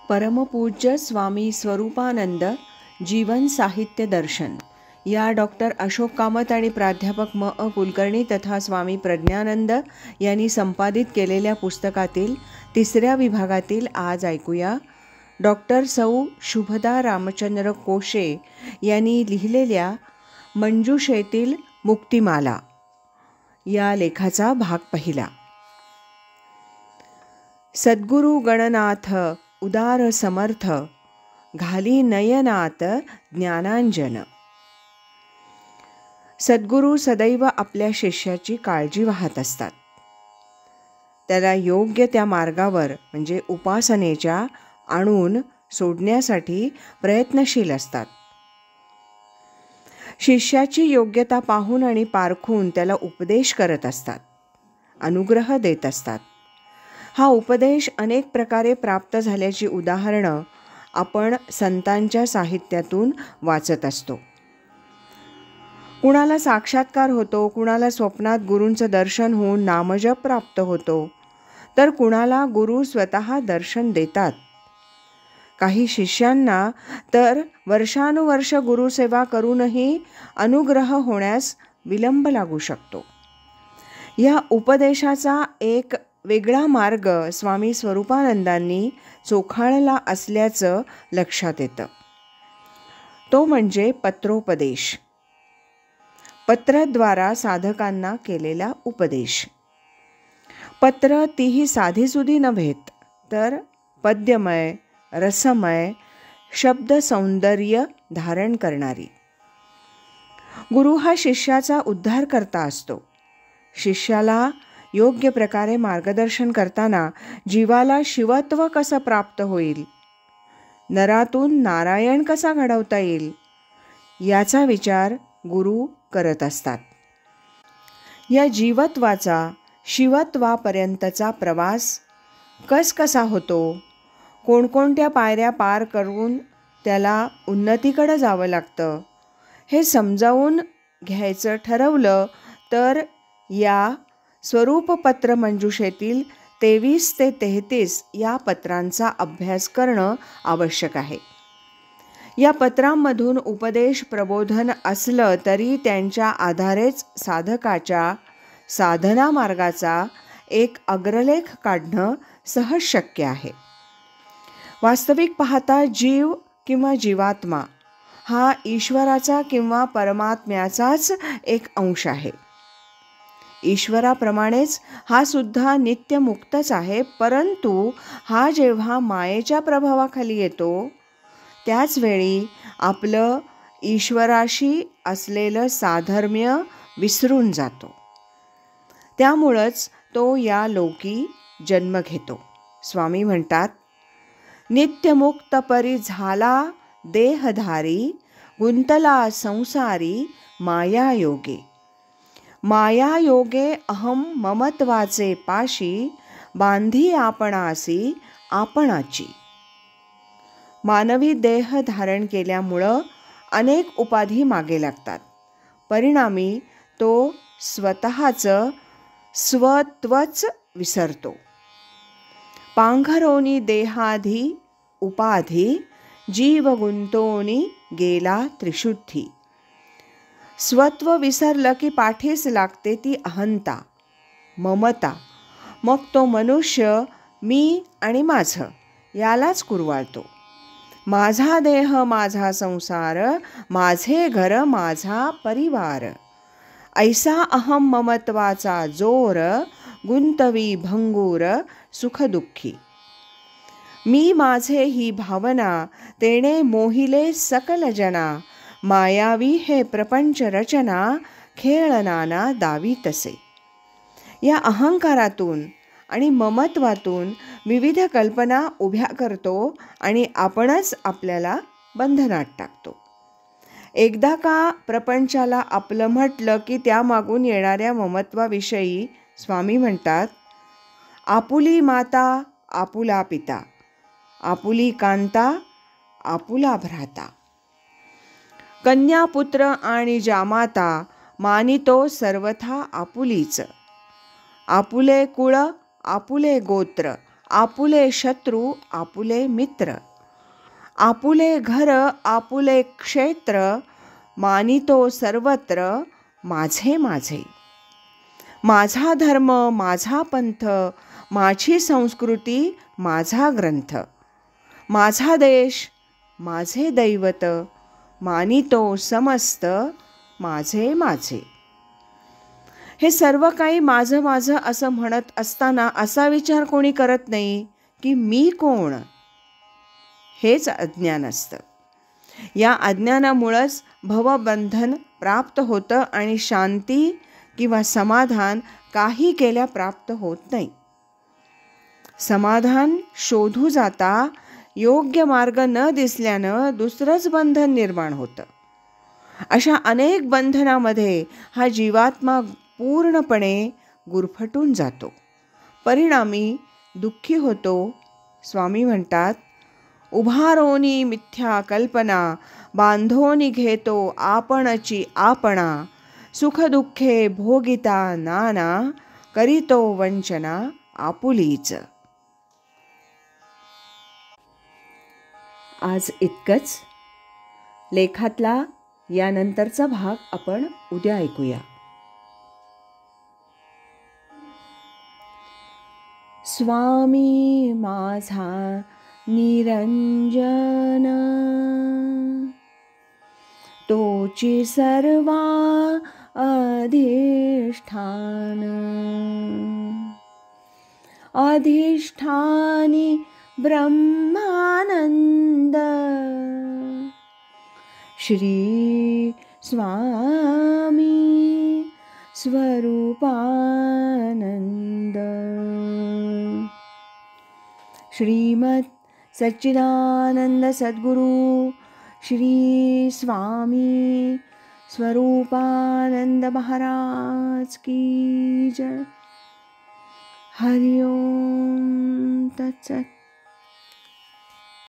परमपूज्य स्वामी स्वरूपानंद जीवन साहित्य दर्शन या डॉक्टर अशोक कामत आणि प्राध्यापक कुलकर्णी तथा स्वामी प्रज्ञानंद यांनी संपादित केलेल्या पुस्तकातील 3ऱ्या विभागातील आज ऐकूया डॉक्टर सौ शुभदा रामचंद्र कोशे यांनी लिहिलेल्या मंजुषेतील मुक्तिमाला या लेखाचा भाग पहिला. सद्गुरु गणनाथ उदार समर्थ घाली नयनात ज्ञानांजन. सद्गुरू सदैव आपल्या शिष्याची काळजी वाहत असतात. त्याला योग्य त्या मार्गावर म्हणजे उपासनेच्या आणून सोडण्यासाठी प्रयत्नशील असतात. शिष्याची योग्यता पाहून आणि पारखून त्याला उपदेश करत असतात, अनुग्रह देत असतात. हा उपदेश अनेक प्रकारे प्राप्त झाल्याची उदाहरणं आपण संतांच्या साहित्यातून वाचत असतो. कुणाला साक्षात्कार होतो, कुणाला स्वप्नात गुरूंचं दर्शन होऊन नामजप प्राप्त होतो, तर कुणाला गुरु स्वतः दर्शन देतात. काही शिष्यांना तर वर्षानुवर्ष गुरुसेवा करूनही अनुग्रह होण्यास विलंब लागू शकतो. या उपदेशाचा एक वेगळा मार्ग स्वामी स्वरूपानंदांनी चोखाळला असल्याचं लक्षात येतं. तो म्हणजे पत्रोपदेश, पत्राद्वारा साधकांना केलेला उपदेश. पत्र तीही साधीसुधी नव्हेत, तर पद्यमय, रसमय, शब्द सौंदर्य धारण करणारी. गुरु हा शिष्याचा उद्धार करता असतो. शिष्याला योग्य प्रकारे मार्गदर्शन करताना जीवाला शिवत्व कसं प्राप्त होईल, नरातून नारायण कसा घडवता येईल, याचा विचार गुरु करत असतात. या जीवत्वाचा शिवत्वापर्यंतचा प्रवास कसा होतो, कोणकोणत्या पायऱ्या पार करून त्याला उन्नतीकडे जावं लागतं, हे समजावून घ्यायचं ठरवलं तर या स्वरूपपत्र मंजुषेतील 23 ते 33 या पत्रांचा अभ्यास करणं आवश्यक आहे. या पत्रांमधून उपदेश प्रबोधन असलं तरी त्यांच्या आधारेच साधकाच्या साधना मार्गाचा एक अग्रलेख काढणं सहज शक्य आहे. वास्तविक पाहता जीव किंवा जीवात्मा हा ईश्वराचा किंवा परमात्म्याचाच एक अंश आहे. ईश्वराप्रमाणेच हा सुद्धा नित्यमुक्तच आहे, परंतु हा जेव्हा मायेच्या प्रभावाखाली येतो त्याचवेळी आपलं ईश्वराशी असलेलं साधर्म्य विसरून जातो. त्यामुळंच तो या लोकी जन्म घेतो. स्वामी म्हणतात, नित्यमुक्त परी झाला देहधारी, गुंतला संसारी मायायोगे. मायायोगे अहम ममत्वाचे पाशी, बांधी आपणासी आपणाची. मानवी देह धारण केल्यामुळं अनेक उपाधी मागे लागतात. परिणामी तो स्वतःचं स्वत्वच विसरतो. पांघरोनी देहाधी उपाधी, जीव गुंतोनी गेला त्रिशुद्धी. स्वत्व विसरलं की पाठीस लागते ती अहंता, ममता. मग तो मनुष्य मी आणि माझं यालाच कुरवाळतो. माझा देह माझा संसार, माझे घर माझा परिवार. ऐसा अहम ममत्वाचा जोर, गुंतवी भंगूर सुखदुःखी. मी माझे ही भावना, तेणे मोहिले सकल जना. मायावी हे प्रपंच रचना, खेळनाना दावी तसे. या अहंकारातून आणि ममत्वातून विविध कल्पना उभ्या करतो आणि आपणच आपल्याला बंधनात टाकतो. एकदा का प्रपंचाला आपलं म्हटलं की त्यामागून येणाऱ्या ममत्वाविषयी स्वामी म्हणतात, आपुली माता आपुला पिता, आपुली कांता आपुला भ्राता. कन्या पुत्र आणि जामाता मानितो सर्वथा आपुलीच. आपुले कुळ आपुले गोत्र आपुले शत्रू आपुले मित्र, आपुले घर आपुले क्षेत्र, मानितो सर्वत्र माझे माझे. माझा धर्म माझा पंथ, माझी संस्कृती माझा ग्रंथ, माझा देश माझे दैवत, मानितो समस्त माझे माझे. हे सर्व काही माझं माझं असं म्हणत असताना असा विचार कोणी करत नाही की मी कोण. हेच अज्ञान असतं. या अज्ञानामुळंच भवबंधन प्राप्त होतं आणि शांती किंवा समाधान काही केल्या प्राप्त होत नाही. समाधान शोधू जाता योग्य मार्ग न दिसल्यानं दुसरंच बंधन निर्माण होतं. अशा अनेक बंधनामध्ये हा जीवात्मा पूर्णपणे गुरफटून जातो. परिणामी दुःखी होतो. स्वामी म्हणतात, उभारोनी मिथ्या कल्पना, बांधोनी घेतो आपणची आपणा, सुखदुःखे भोगिता नाना, करीतो वंचना आपुलीच. आज इतकंच. लेखातला यानंतरचा भाग आपण उद्या ऐकूया. स्वामी माझा निरंजन, तोची सर्वा अधिष्ठान, अधिष्ठानी ब्रह्मानंद, श्री स्वामी स्वरूपानंद. श्रीमद सच्चिदानंद सद्गुरु श्री स्वामी स्वरूपानंद महाराज की जय. हरि ओम तत्सत.